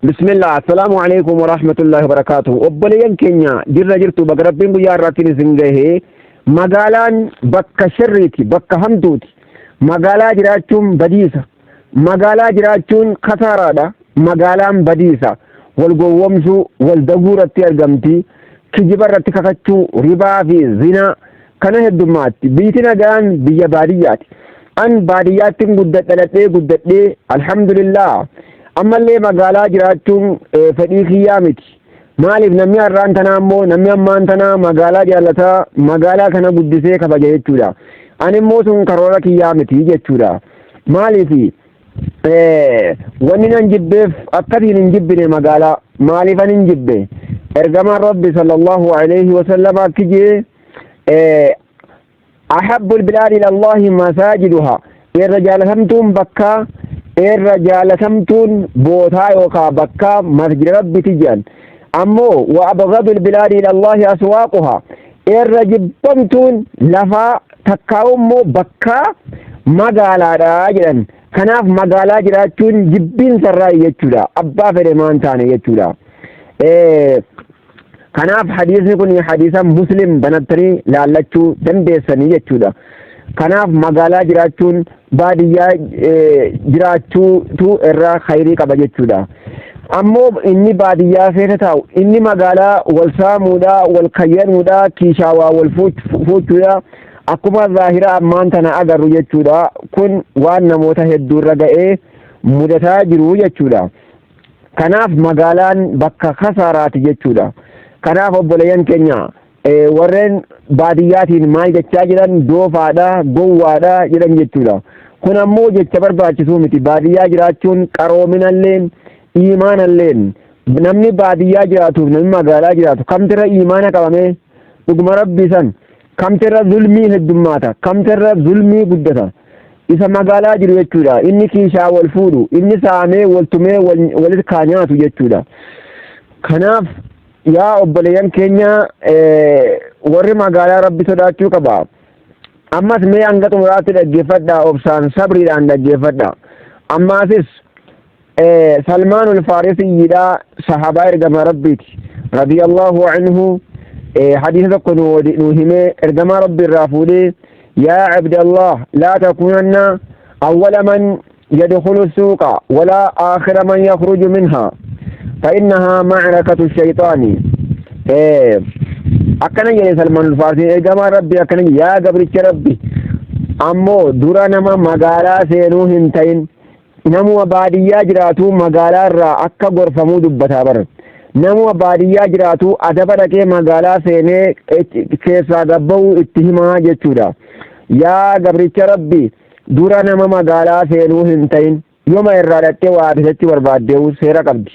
بسم الله السلام عليكم ورحمة الله وبركاته. أبليان كينيا جرّا جرتو بقربين بيار راتين زنجه مقالان بك شريتي بك همدوتي مقالا جراتون بديسة مقالا جراتون خسارة مقالان بديسة والقوامسو والدقورة تيرقمتي كجبرة تكاكتو ربا في زنا كان هدومات بيتنا جان بيا باريات أن باريات قدت لتي الحمد لله. أما اللي مقالا جراتون فدي خيامتي مالف نمي الران تنامو نمي أمان تنا مقالا جالتا مقالا كان قدسي كفجة يتشودا أنا موسون كرولا خيامتي يتشودا مالفي وننا نجبف أكثر نجبني مقالا مالفا نجبه إرقما ربي صلى الله عليه وسلم كجي أحب البلاد إلى الله مساجدها الرجال همتم بكا الرجال سمتون بوتا يوكا بكا مسجد ربي تجان أمو وأبغض البلاد إلى الله أسواقها الرجل بمتون لفا تكاومو بكا مقالا راجلا كناف مقالا جراتون جبين سراي يجودا أبا فرمان تاني يجودا كناف حديث يكون حديثا مسلم بنتري لالتشو دندسني يجودا كناف مقالا جراتون baadiyyaa jiraachuutu irraa khayrii qaba jechuudha. Ammoo inni baadiyyaa seera taa'u inni magaalaa wal saamuudha wal kayyanuudha kiishaawaa wal fuuchuudha akkuma zaahira ammaan tana agarru jechuudha. Kun waan namoota hedduurra ga'ee mudataa jiru jechuudha. Kanaaf magaalaan bakka kasaaraati jechuudha. Kanaaf obboleeyyan keenya warreen baadiyyaatiin maal jechaa jiran doofaadha gowwaadha jedhan jechuudha. kun ammoo jecha barbaachisuu miti. baadiyyaa jiraachuun qaroominalleen iimaanalleen namni baadiyyaa jiraatuuf namni magaalaa jiraatu kamtirra iimaana qabamee dhuguma rabbii san kamtirra zulmii heddummaata kamtirra zulmii guddata isa magaalaa jiru jechuudha. inni kiishaa wal fuudhu inni saamee waltumee walit kaanyaatu jechuudha. kanaaf yaa obboleeyyan keenya warri magaalaa rabbi sodaachuu qaba. ammas mee hanga xumuraatti dhaggeeffadha obsaan sabriidhaan dhaggeeffadha. ammaasis salmaanul faarisiyyiidha sahabaa ergama rabbiiti radiyallahu anhu hadiisa tokko nu himee ergamaa rabbi irraa fuudhee yaa abdallah laa takunanna awwala man yadkhulu suuqa walaa aakhira man yakhruju minha fa innahaa macrakatu shayxaani. akkana jedhe salmaanul faarisiin ergamaa rabbi akkana yaa gabricha rabbi ammoo dura nama magaalaa seenuu hin ta'in namuma baadiyyaa jiraatu magaalaa irraa akka gorfamuu dubbataa bara. namuma baadiyyaa jiraatu adaba dhaqee magaalaa seenee keessaa gabba'uu itti himaa jechuudha. yaa gabricha rabbi dura nama magaalaa seenuu hin ta'in yooma irraa dhaqee waa bitachuu barbaaddeewu seera qabdi.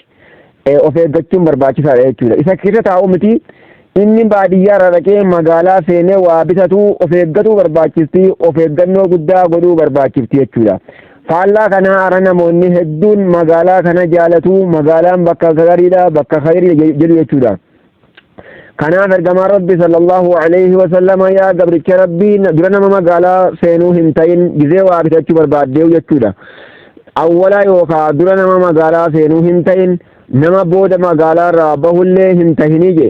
of eeggachuun barbaachisaadha jechuudha. isa keessa taa'u miti inni baadiyyaa irraa dhaqee magaalaa seenee waa bitatu of eeggatuu barbaachisti. of eeggannoo guddaa godhuu barbaachifti jechuudha. faallaa kana ara namoonni hedduun magaalaa kana jaalatu magaalaan bakka gariidha bakka khayrii jedhu jechuudha. kanaaf ergamaa rabbi sallallahu alaihi wasallama yaa gabricha rabbii dura nama magaalaa seenuu hin ta'in gizee waa bitachuu barbaaddeewu jechuudha. awwala yookaa dura nama magaalaa seenuu hin ta'in nama booda magaalaa irraa bahullee hin tahinii je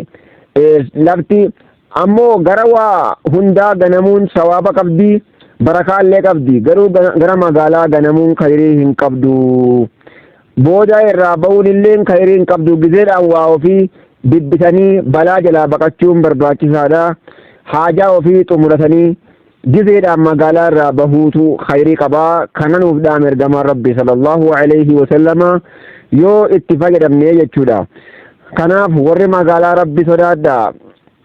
lafti ammoo gara waa hundaa ganamuun sawaaba qabdi barakaallee qabdi. garuu gara magaalaa ganamuun khayrii hin qabdu. booda irraa bahuun illee khayrii hin qabdu. gizeedhaan waa ofii bibbitanii balaa jalaa baqachuun barbaachisaadha. haajaa ofii xumuratanii gizeedhaan magaalaa irraa bahuutu khayrii qabaa. kana nuuf dhaame ergamaan rabbi sallallahu alaihi wasallama yoo itti fayyadamnee jechuudha. kanaaf warri magaalaa rabbi sodaadha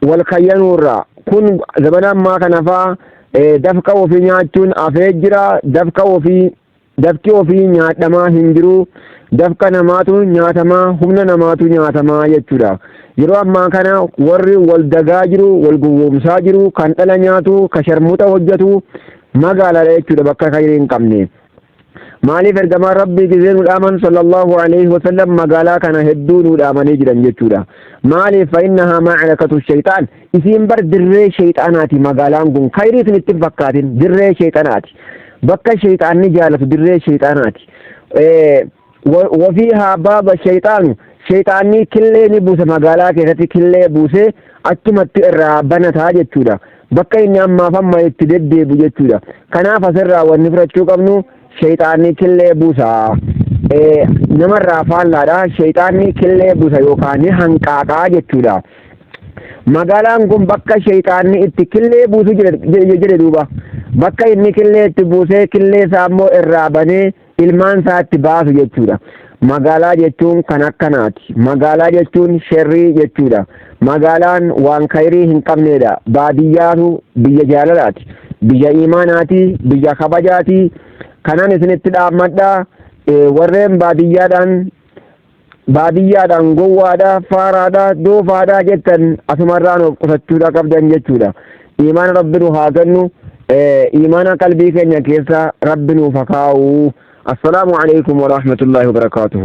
wal kayyanuurra kun zamana ammaa kana faa dafqa ofii nyaachuun afee jira. dafki ofii nyaadhamaa hin jiru. dafqa namaatu nyaatamaa humna namaatu nyaatamaa jechuudha. yeroo ammaa kana warri wal dagaa jiru wal gowwoomsaa jiru kan dhala nyaatu ka sharmuuxa hojjetu magaalaadha jechuudha bakka khayrii hin qabne. maaliif ergamaan rabbii gizee nu dhaaman sallallahu alaihi wasallam magaalaa kana hedduu nu dhaamanii jiran jechuudha. maaliif fa innahaa macrakatu shayxaan isiin bar dirree shayxaanaati. magaalaan kun khayrii isin ittiin fakkaatin dirree shayxaanaati. bakka shayxaanni jaalatu dirree shayxaanaati. وفيها باب الشيطان شيطاني كله بوس مقالا كيفتي كله بوسه أتمت الرابنة تاجتودا بقى إني أما فما يتدد بجتودا كنا فسر والنفرة شوكمنو شيطاني كله بوسا نمر رافان لادا شيطاني كله بوسا يوكاني هنكاكا جتودا مقالان كن بقى شيطاني اتكله بوسو جرد دوبا بقى إني كله اتبوسه كله سامو الرابنه ilmaan saatti baasu jechuudha. Magaalaa jechuun kan akkanaati. Magaalaa jechuun sherrii jechuudha. Magaalaan waan khayrii hin qabneedha. Baadiyyaatu biyya jaalalaati. Biyya imaanaati. Biyya kabajaati. Kanan isinitti dhaammadha. Warreen baadiyyaadhaan gowwaadha, faaraadha, doofaadha jettan asumarraan of qusachuudha qabdan jechuudha. Imaana rabbi nu haa kennu. Imaana qalbii keenya keessa rabbi nuuf haa kaa'u. السلام عليكم ورحمة الله وبركاته.